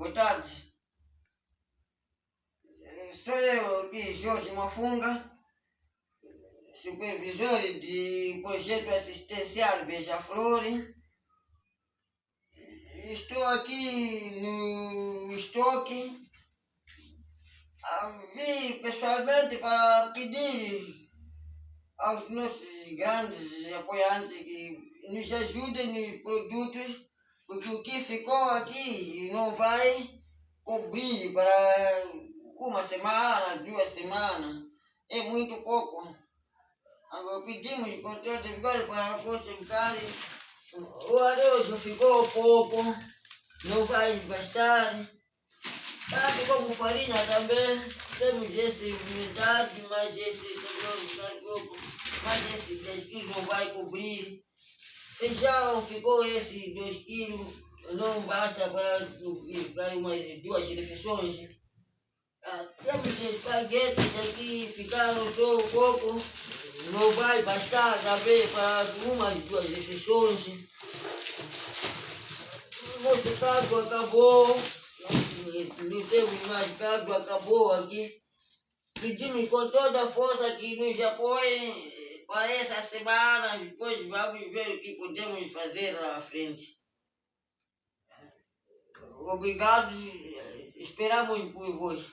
Boa tarde. Sou eu aqui, Jorge Mafunga, supervisor de projeto assistencial Beija-Flor. Estou aqui no estoque. Vim pessoalmente para pedir aos nossos grandes apoiantes que nos ajudem nos produtos, porque o que ficou aqui não vai cobrir para uma semana, 2 semanas. É muito pouco. Agora pedimos com todo vigor para possibilitar. O arroz ficou pouco, não vai bastar. Tanto como farinha também, temos esse metade, mas esse também ficar pouco. Mas esse 10 quilos não vai cobrir. Feijão ficou esse 2 quilos, não basta para ficar umas 2 refeições. Temos espaguetes aqui, ficaram só um pouco, não vai bastar também para umas 2 refeições. Nosso cargo acabou, não temos mais cargo, acabou aqui. Pedimos com toda a força que nos apoiem para essa semana, depois vamos ver o que podemos fazer lá à frente. Obrigado, esperamos por vós.